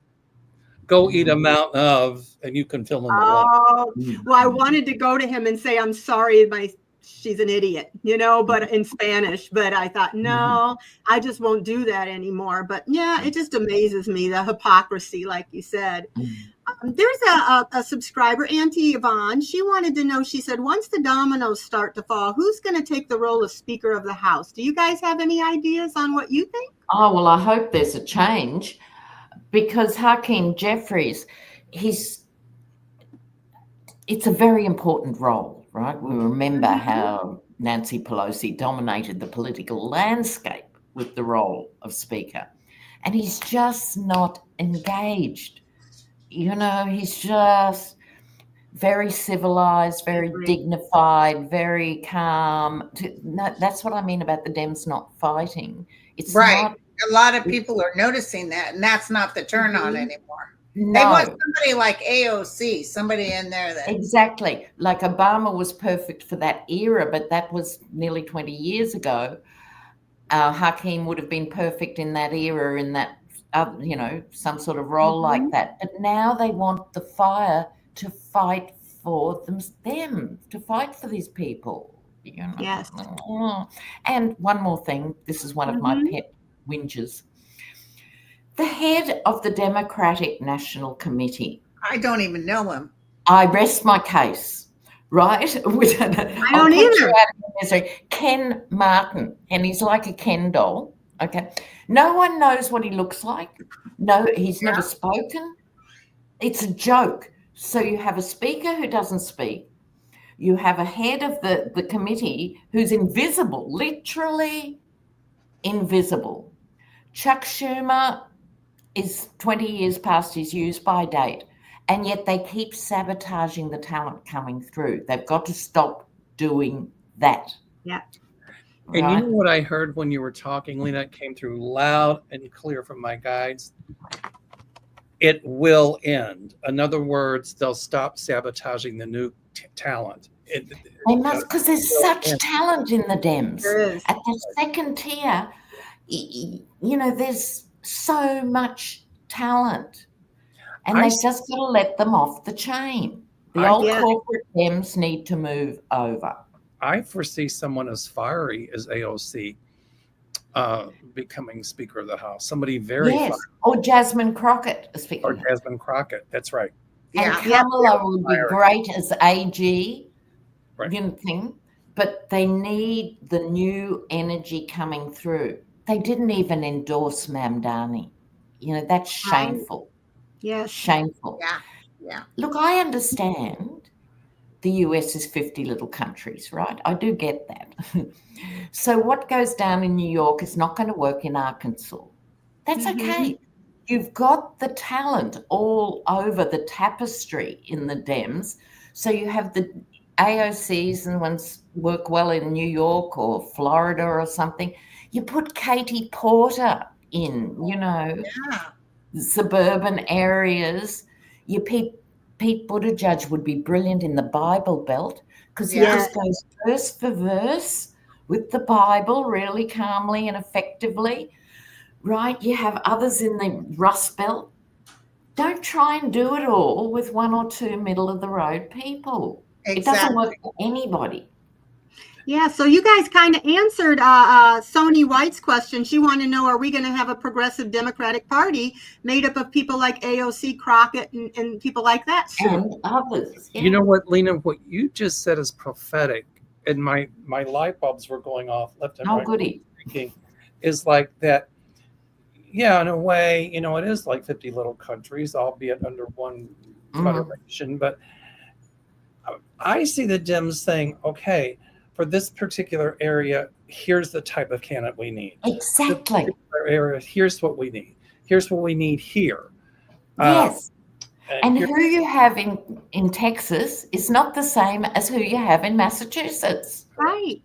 go eat a mountain of, and you can fill in the blank. Well, I wanted to go to him and say, I'm sorry, she's an idiot, but in Spanish. But I thought, no, I just won't do that anymore. But yeah, it just amazes me, the hypocrisy, like you said. There's a subscriber, Auntie Yvonne. She wanted to know, she said, once the dominoes start to fall, who's going to take the role of Speaker of the House? Do you guys have any ideas on what you think? Oh, well, I hope there's a change, because Hakeem Jeffries, it's a very important role, right? We remember how Nancy Pelosi dominated the political landscape with the role of Speaker, and he's just not engaged. He's just very civilized, very dignified, very calm. No, that's what I mean about the Dems not fighting. It's right. not. A lot of people are noticing that, and that's not the turn on anymore. No. They want somebody like AOC, somebody in there that exactly, like Obama was perfect for that era, but that was nearly 20 years ago. Hakeem would have been perfect in that era, in that some sort of role like that. But now they want the fire to fight for them, to fight for these people. Yes. And one more thing, this is one of my pet whinges. The head of the Democratic National Committee. I don't even know him. I rest my case, right? I don't either. Ken Martin, and he's like a Ken doll. Okay. No one knows what he looks like. No, he's never spoken. It's a joke. So you have a speaker who doesn't speak. You have a head of the committee who's invisible, literally invisible. Chuck Schumer is 20 years past his use-by date, and yet they keep sabotaging the talent coming through. They've got to stop doing that. Yeah. And you know what I heard when you were talking, Lena? It came through loud and clear from my guides. It will end. In other words, they'll stop sabotaging the new talent. They must, because there's such talent in the Dems. At the second tier, there's so much talent. And they've just got to let them off the chain. The old corporate Dems need to move over. I foresee someone as fiery as AOC becoming Speaker of the House. Somebody very fiery. Or Jasmine Crockett. Or Jasmine Crockett, that's right. And Kamala would be great as AG, thing, but they need the new energy coming through. They didn't even endorse Mamdani. That's shameful. Yes. Shameful. Yeah. Look, I understand the US is 50 little countries, right? I do get that. So what goes down in New York is not going to work in Arkansas. That's okay. You've got the talent all over the tapestry in the Dems. So you have the AOCs and ones work well in New York or Florida or something. You put Katie Porter in, suburban areas. Pete Buttigieg would be brilliant in the Bible Belt because he just goes verse for verse with the Bible really calmly and effectively, right? You have others in the Rust Belt. Don't try and do it all with one or two middle-of-the-road people. Exactly. It doesn't work for anybody. Yeah, so you guys kind of answered Sony White's question. She wanted to know, are we going to have a progressive Democratic Party made up of people like AOC, Crockett, and people like that? And others. Yeah. You know what, Lena, what you just said is prophetic. And my light bulbs were going off left and right. Oh, goody. Thinking is like that. Yeah, in a way, it is like 50 little countries, albeit under one federation. But I see the Dems saying, okay, for this particular area, here's the type of candidate we need. Exactly. Area, here's what we need. Here's what we need here. Yes. And who you have in Texas is not the same as who you have in Massachusetts. Right.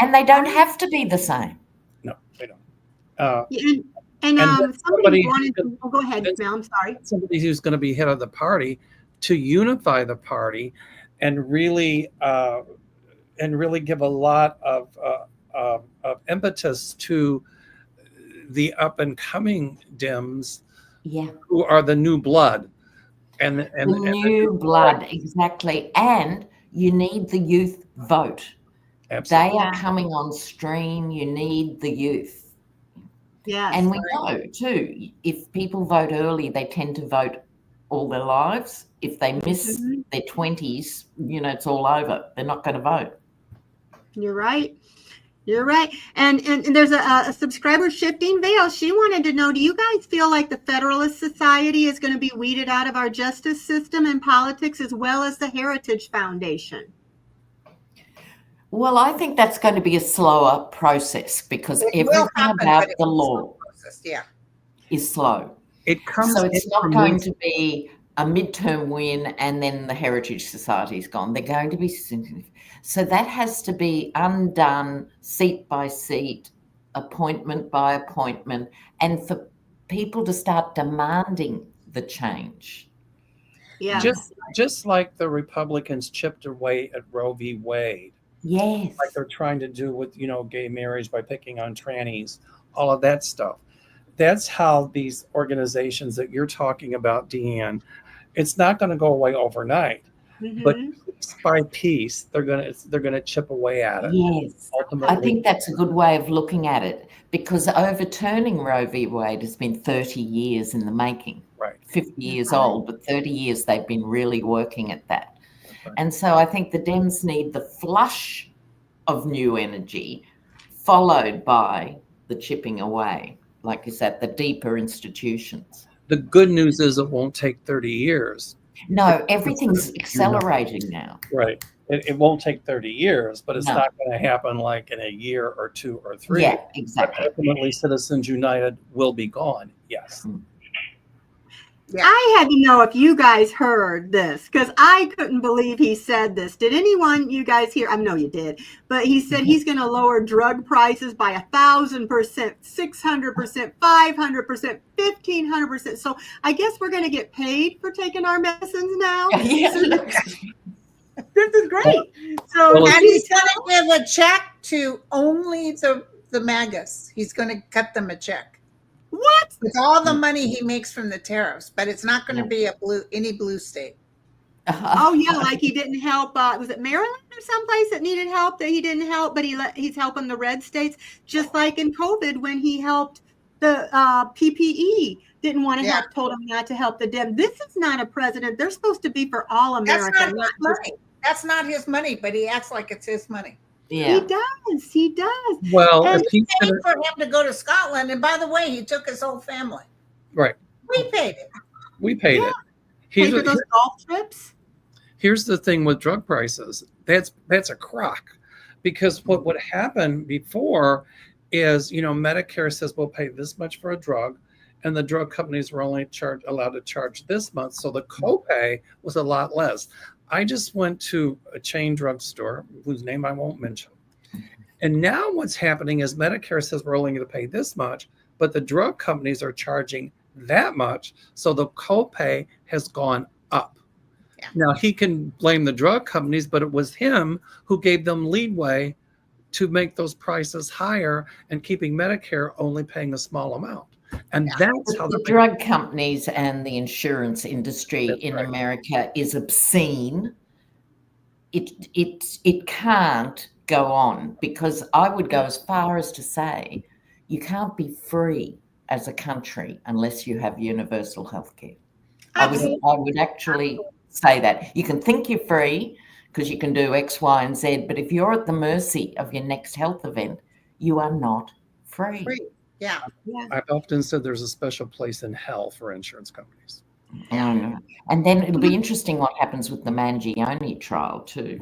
And they don't have to be the same. No, they don't. Somebody wanted to go ahead, Mel, I'm sorry. Somebody who's going to be head of the party to unify the party and really give a lot of impetus to the up and coming Dems, who are the new blood. And the new blood, exactly. And you need the youth vote. Absolutely. They are coming on stream. You need the youth. Yeah. And we know too, if people vote early, they tend to vote all their lives. If they miss their 20s, it's all over. They're not going to vote. You're right. You're right. And there's a subscriber, Shifting Veil. She wanted to know, do you guys feel like the Federalist Society is going to be weeded out of our justice system and politics, as well as the Heritage Foundation? Well, I think that's going to be a slower process because everything about the law is slow. It comes. So it's not going to be a midterm win and then the Heritage Society's gone. They're going to be, so that has to be undone seat by seat, appointment by appointment, and for people to start demanding the change. Yeah. Just like the Republicans chipped away at Roe v. Wade. Yes. Like they're trying to do with, gay marriage by picking on trannies, all of that stuff. That's how these organizations that you're talking about, Deann, it's not going to go away overnight, but piece by piece, they're gonna chip away at it. Yes, ultimately. I think that's a good way of looking at it, because overturning Roe v. Wade has been 30 years in the making. Right. 50 years old, but 30 years they've been really working at that. Right. And so I think the Dems need the flush of new energy followed by the chipping away, like you said, the deeper institutions. The good news is it won't take 30 years. No, everything's accelerating now. Right. It won't take 30 years, but it's No. not going to happen like in a year or 2 or 3. Yeah, exactly. Ultimately, Citizens United will be gone. Yes. Yeah. I had to know if you guys heard this, because I couldn't believe he said this. Did anyone, you guys hear? I know you did, but he said he's going to lower drug prices by 1,000%, 600%, 500%, 1,500%. So I guess we're going to get paid for taking our medicines now. This is great. So, Well, And he's going to give a check to only the MAGAs. He's going to cut them a check. what? With all the money he makes from the tariffs, but it's not going to be any blue state. Oh yeah, like he didn't help. Was it Maryland or someplace that needed help that he didn't help, but he's helping the red states, just like in COVID when he helped the PPE. Didn't want to help, told him not to help the Dem. This is not a president. They're supposed to be for all America. That's not his money. That's not his money, but he acts like it's his money. Yeah. He does. Well, And if he's Paid gonna, for him to go to Scotland, and by the way, he took his whole family. right, We paid it. we paid it. Pay for those golf trips. Here's the thing with drug prices. That's a crock, because what would happen before is, Medicare says we'll pay this much for a drug, and the drug companies were only allowed to charge this much, so the copay was a lot less. I just went to a chain drugstore whose name I won't mention, and now what's happening is Medicare says we're only going to pay this much, but the drug companies are charging that much, so the copay has gone up. Yeah. Now he can blame the drug companies, but it was him who gave them leeway to make those prices higher and keeping Medicare only paying a small amount. And that's how the drug companies and the insurance industry in America is obscene. It can't go on, because I would go as far as to say you can't be free as a country unless you have universal health care. I would actually say that. You can think you're free because you can do X, Y, and Z, but if you're at the mercy of your next health event, you are not free. Yeah. I've often said there's a special place in hell for insurance companies. And then it'll be interesting what happens with the Mangione trial too.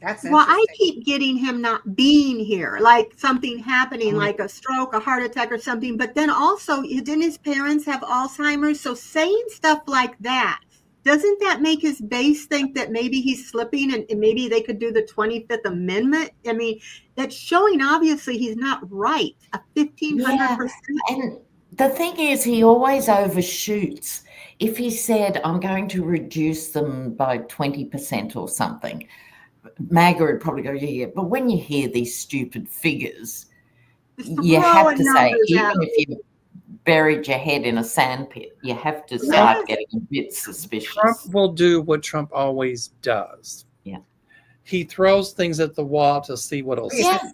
That's Well, I keep getting him not being here, like something happening, like a stroke, a heart attack or something. But then also, didn't his parents have Alzheimer's? So saying stuff like that, doesn't that make his base think that maybe he's slipping and maybe they could do the 25th Amendment? I mean, that's showing obviously he's not right. A 1,500%. And the thing is, he always overshoots. If he said, I'm going to reduce them by 20% or something, MAGA would probably go, yeah. But when you hear these stupid figures, you have to say, even if you buried your head in a sandpit, you have to start getting a bit suspicious. Trump will do what Trump always does. Yeah. He throws things at the wall to see what'll stick. Yeah.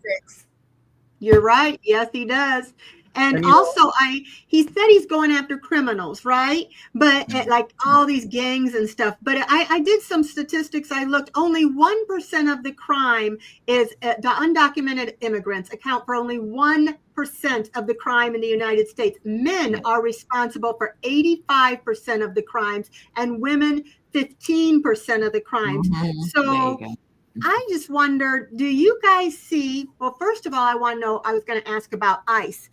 You're right. Yes, he does. And also, he said he's going after criminals, right? But like all these gangs and stuff. But I did some statistics. I looked. Only 1% of the crime is the undocumented immigrants account for only 1% of the crime in the United States. Men are responsible for 85% of the crimes, and women 15% of the crimes. So I just wonder, do you guys see? Well, first of all, I want to know. I was going to ask about ICE.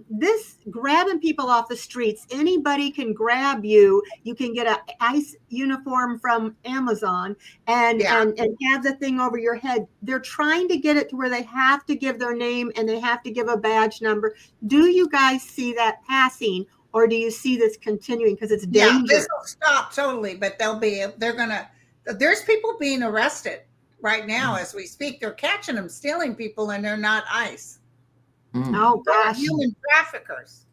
this grabbing people off the streets, anybody can grab you. You can get a ICE uniform from Amazon and have the thing over your head. They're trying to get it to where they have to give their name and they have to give a badge number. Do you guys see that passing, or do you see this continuing? Because it's dangerous. Yeah, this will stop totally, but there's people being arrested right now as we speak. They're catching them stealing people, and they're not ICE. Oh gosh, human traffickers.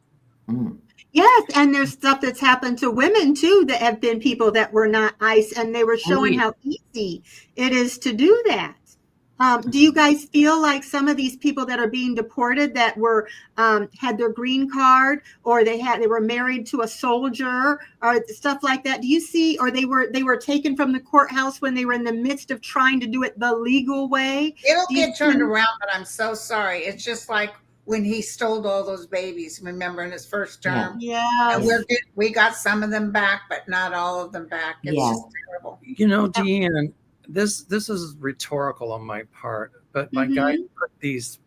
Yes, and there's stuff that's happened to women too that have been people that were not ICE, and they were showing how easy it is to do that. Do you guys feel like some of these people that are being deported that were had their green card, or they were married to a soldier or stuff like that? Do you see, or they were taken from the courthouse when they were in the midst of trying to do it the legal way? It'll get turned around, but I'm so sorry. It's just like when he stole all those babies, remember, in his first term? Yeah. And we got some of them back, but not all of them back. It's just terrible. You know, Deann, this is rhetorical on my part, but my guy put these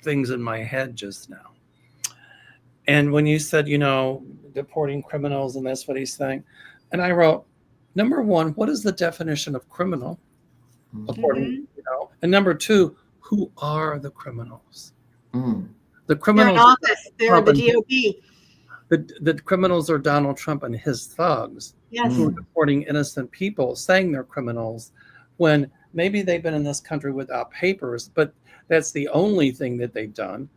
things in my head just now. And when you said, you know, deporting criminals, and that's what he's saying, and I wrote, number one, what is the definition of criminal? According, you know, and number two, who are the criminals? The criminals. They're the GOP. The criminals are Donald Trump and his thugs who are deporting innocent people, saying they're criminals, when maybe they've been in this country without papers, but that's the only thing that they've done.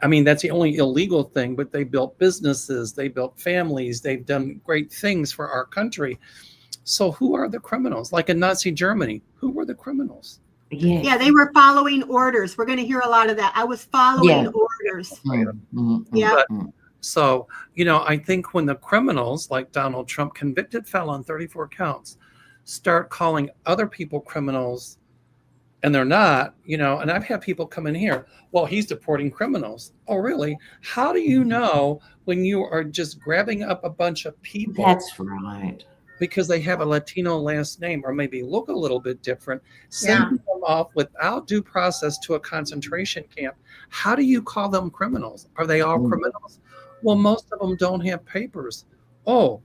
I mean, that's the only illegal thing, but they built businesses, they built families, they've done great things for our country. So who are the criminals? Like in Nazi Germany, who were the criminals? Yeah, they were following orders. We're going to hear a lot of that. I was following orders. So, you know, I think when the criminals like Donald Trump, convicted felon, 34 counts, start calling other people criminals, and they're not, you know, and I've had people come in here, well, he's deporting criminals. Oh, really? How do you know when you are just grabbing up a bunch of people? That's right. Because they have a Latino last name or maybe look a little bit different, sending them off without due process to a concentration camp. How do you call them criminals? Are they all criminals? Well, most of them don't have papers. Oh,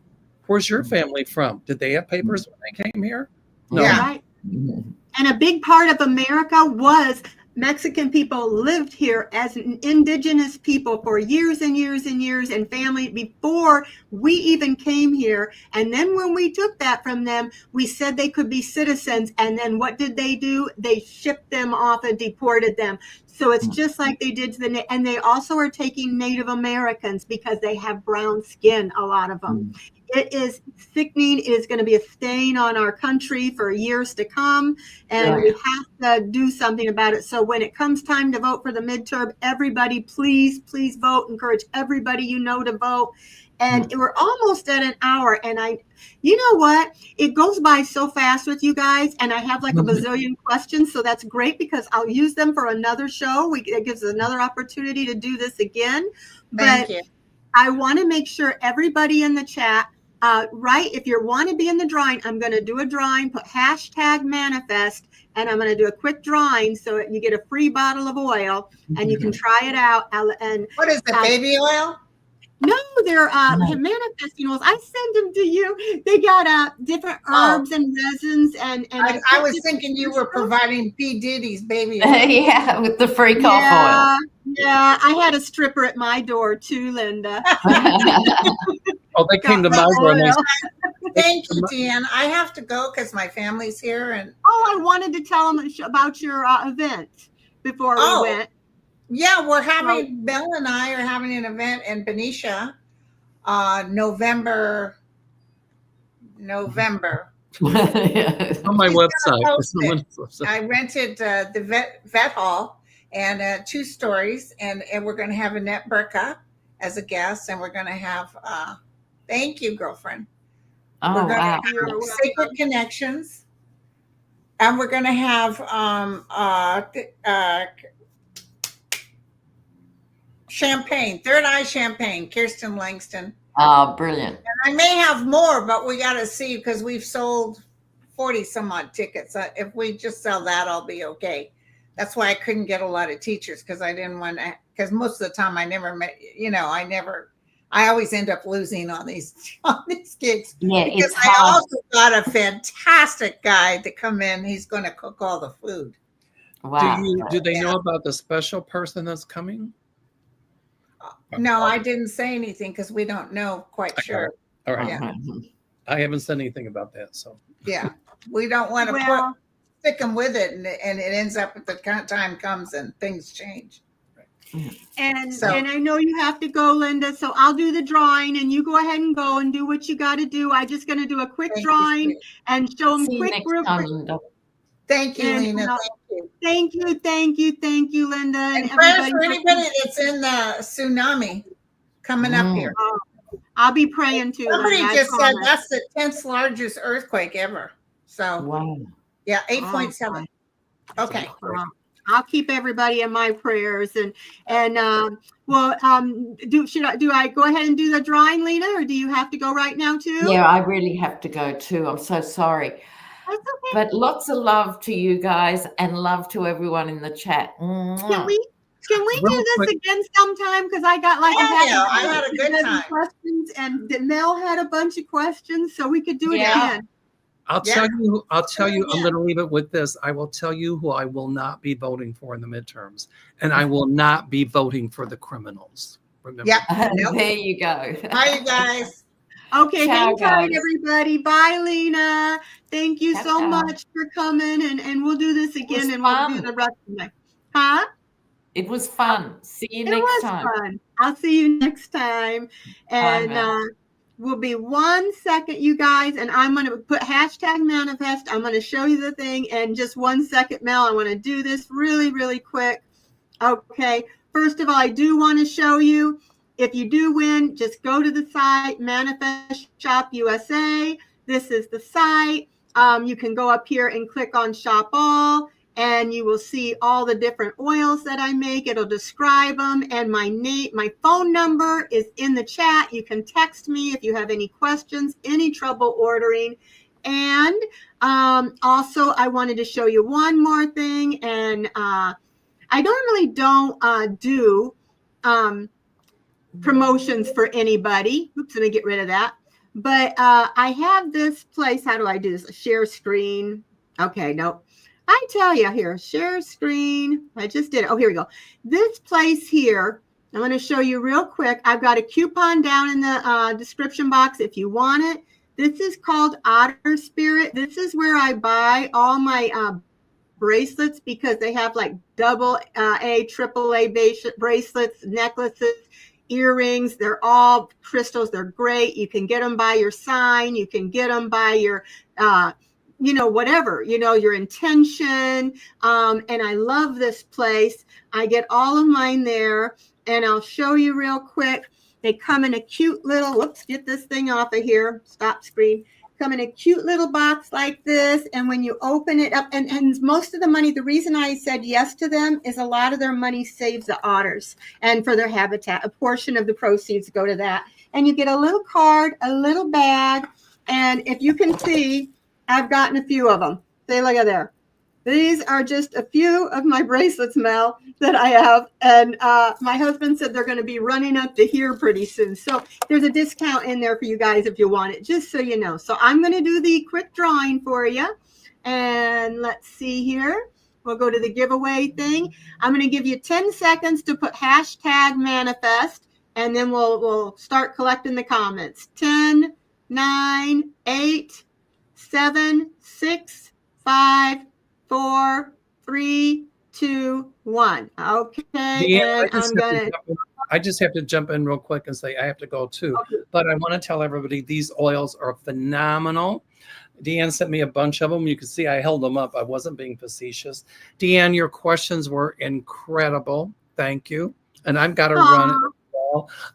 where's your family from? Did they have papers when they came here? No. Yeah. Right. And a big part of America was Mexican people lived here as indigenous people for years and years and years, and family before we even came here. And then when we took that from them, we said they could be citizens. And then what did they do? They shipped them off and deported them. So it's just like they did to and they also are taking Native Americans because they have brown skin, a lot of them. It is sickening. It is going to be a stain on our country for years to come, and we have to do something about it. So when it comes time to vote for the midterm, everybody, please vote. Encourage everybody you know to vote. And we're almost at an hour, and you know what? It goes by so fast with you guys, and I have like a bazillion questions, so that's great because I'll use them for another show. It gives us another opportunity to do this again. Thank you. I want to make sure everybody in the chat, if you want to be in the drawing, I'm going to do a drawing, put #manifest, and I'm going to do a quick drawing so you get a free bottle of oil, and you can try it out. And what is it, baby oil? No, they're manifesting oils. I send them to you. They got different herbs and resins, and I was thinking you were providing P. Diddy's baby oil. Yeah, with the free cough oil. Yeah, I had a stripper at my door too, Linda. Oh, they came to my door. Thank you, Deann. I have to go because my family's here. And I wanted to tell them about your event before we went. Yeah, Belle and I are having an event in Benicia, November. On my website. I rented the vet hall and 2 stories, and we're going to have Annette Burka as a guest, and we're going to have, thank you, girlfriend. Oh, we're going wow. to have Sacred Connections, and we're going to have champagne, Third Eye Champagne, Kirsten Langston. Oh, brilliant. And I may have more, but we got to see because we've sold 40 some odd tickets. If we just sell that, I'll be okay. That's why I couldn't get a lot of teachers, because I didn't want to, because most of the time I never met, I always end up losing on these gigs. Yeah, because it's I hard. also got a fantastic guy to come in. He's going to cook all the food. Wow. Do they know about the special person that's coming? No, I didn't say anything because we don't know quite sure. All right. Yeah. I haven't said anything about that. So Yeah, we don't want to Well, stick them with it, and it ends up at the time comes and things change. and So- and I know you have to go, Linda. So I'll do the drawing, and you go ahead and go and do what you got to do. I'm just going to do a quick Thank you, drawing sweetie. and show them See you quick, next real time, quick. Linda. Thank you, And, Lena. Thank you, Linda, And prayers for anybody that's in the tsunami coming up here. I'll be praying too. Somebody Linda, I just said promise. that's the 10th largest earthquake ever. So Wow. yeah, 8.7. Okay. I'll keep everybody in my prayers, and do I go ahead and do the drawing, Lena, or do you have to go right now too? Yeah, I really have to go too. I'm so sorry. That's okay. But lots of love to you guys and love to everyone in the chat. Can we Real do this quick. again sometime? Because I got like I had a good time. questions, and Mel had a bunch of questions, so we could do it Yeah. again. I'll tell you, I'm going to leave it with this. I will tell you who I will not be voting for in the midterms, and I will not be voting for the criminals. Remember? Yeah. There you go. Bye, you guys. Okay, Ciao, hang tight, guys. everybody. Bye, Lena. Thank you Ciao, so ciao. much for coming, and we'll do this again, was and we'll do fun. the rest of it. Huh? It was fun. See you It next was time. fun. I'll see you next time. And Mel. we'll be 1 second, you guys, and I'm going to put hashtag manifest. I'm going to show you the thing. And just 1 second, Mel, I want to do this really, really quick. Okay. First of all, I do want to show you, if you do win, just go to the site, Manifest Shop USA. This is the site. You can go up here and click on Shop All, and you will see all the different oils that I make. It'll describe them, and my phone number is in the chat. You can text me if you have any questions, any trouble ordering. And also, I wanted to show you one more thing, and I don't do promotions for anybody. Oops, let me get rid of that. But I have this place. How do I do this? Share screen. Okay, nope. I tell you here, share screen. I just did it. Oh, here we go. This place here, I'm going to show you real quick. I've got a coupon down in the description box if you want it. This is called Otter Spirit. This is where I buy all my bracelets, because they have like AA, AAA bracelets, necklaces, earrings. They're all crystals. They're great. You can get them by your sign. You can get them by your whatever, your intention. And I love this place. I get all of mine there, and I'll show you real quick. They come in a cute little, whoops, get this thing off of here. Stop screen. Come in a cute little box like this. And when you open it up, and most of the money, the reason I said yes to them is a lot of their money saves the otters and for their habitat. A portion of the proceeds go to that. And you get a little card, a little bag. And if you can see, I've gotten a few of them. See, look at there. These are just a few of my bracelets, Mel, that I have. And my husband said they're going to be running up to here pretty soon. So there's a discount in there for you guys if you want it, just so you know. So I'm going to do the quick drawing for you. And let's see here. We'll go to the giveaway thing. I'm going to give you 10 seconds to put hashtag manifest, and then we'll start collecting the comments. 10, 9, 8, 7, 6, 5, 4, 3, 2, 1. Okay. Deann, And I just have to jump in real quick and say I have to go too. Okay. But I want to tell everybody these oils are phenomenal. Deann sent me a bunch of them. You can see I held them up. I wasn't being facetious. Deann, your questions were incredible. Thank you. And I've got to run.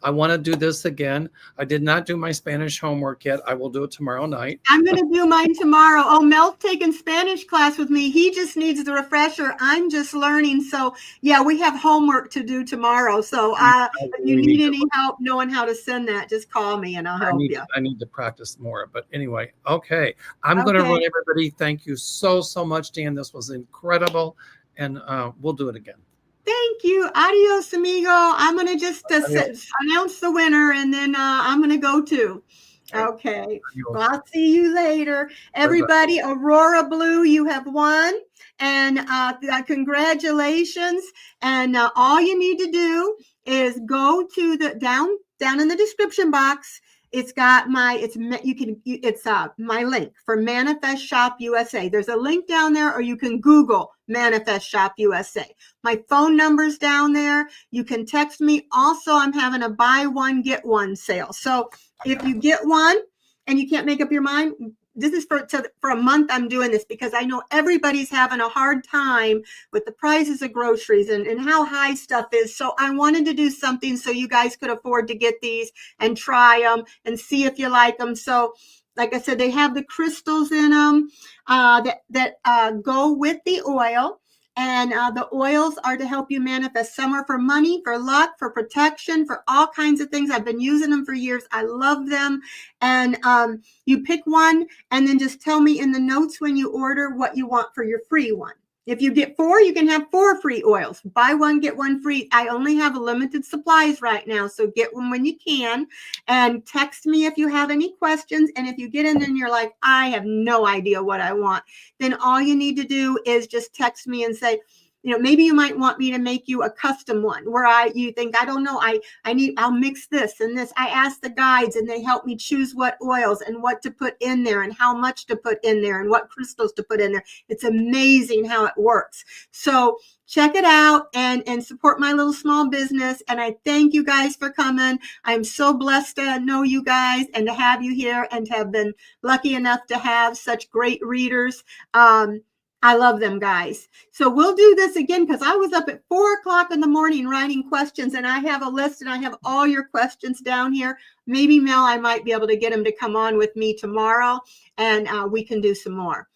I want to do this again. I did not do my Spanish homework yet. I will do it tomorrow night. I'm going to do mine tomorrow. Oh, Mel's taking Spanish class with me. He just needs the refresher. I'm just learning. So, yeah, we have homework to do tomorrow. So if you need any help knowing how to send that, just call me and I'll help you. I need to practice more. But anyway, okay. I'm going to run, everybody. Thank you so much, Dan. This was incredible. and we'll do it again. Thank you. Adios, amigo. I'm going to just announce the winner, and then I'm going to go too. Okay. Well, I'll see you later. Everybody, Aurora Blue, you have won. And congratulations. And all you need to do is go to the down in the description box. It's got my my link for Manifest Shop USA. There's a link down there, or you can Google Manifest Shop USA. My phone number's down there. You can text me. Also, I'm having a buy one, get one sale. So if you get one and you can't make up your mind, this is for a month. I'm doing this because I know everybody's having a hard time with the prices of groceries and how high stuff is. So I wanted to do something so you guys could afford to get these and try them and see if you like them. So like I said, they have the crystals in them that go with the oil. And the oils are to help you manifest. Some are for money, for luck, for protection, for all kinds of things. I've been using them for years. I love them. And you pick one and then just tell me in the notes when you order what you want for your free one. If you get 4, you can have 4 free oils. Buy one, get one free. I only have limited supplies right now, so get one when you can. And text me if you have any questions. And if you get in there and you're like, I have no idea what I want, then all you need to do is just text me and say, maybe you might want me to make you a custom one where you think, I don't know, I'll mix this and this. I ask the guides and they help me choose what oils and what to put in there and how much to put in there and what crystals to put in there. It's amazing how it works. So check it out and support my little small business. And I thank you guys for coming. I'm so blessed to know you guys and to have you here and to have been lucky enough to have such great readers. I love them, guys. So we'll do this again because I was up at 4:00 in the morning writing questions, and I have a list and I have all your questions down here. Maybe Mel, I might be able to get him to come on with me tomorrow, and we can do some more,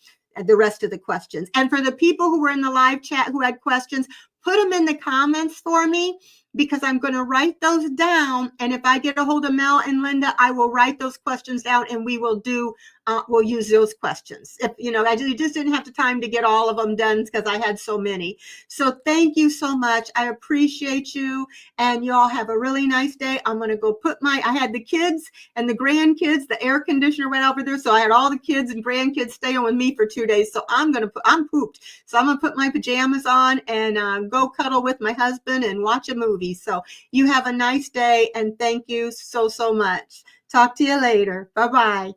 the rest of the questions. And for the people who were in the live chat who had questions, put them in the comments for me, because I'm going to write those down. And if I get a hold of Mel and Linda, I will write those questions down and we will we'll use those questions. If, I just didn't have the time to get all of them done because I had so many. So thank you so much. I appreciate you. And you all have a really nice day. I'm going to go I had the kids and the grandkids, the air conditioner went over there. So I had all the kids and grandkids staying with me for 2 days. So I'm pooped. So I'm going to put my pajamas on and go cuddle with my husband and watch a movie. So you have a nice day and thank you so much. Talk to you later. Bye-bye.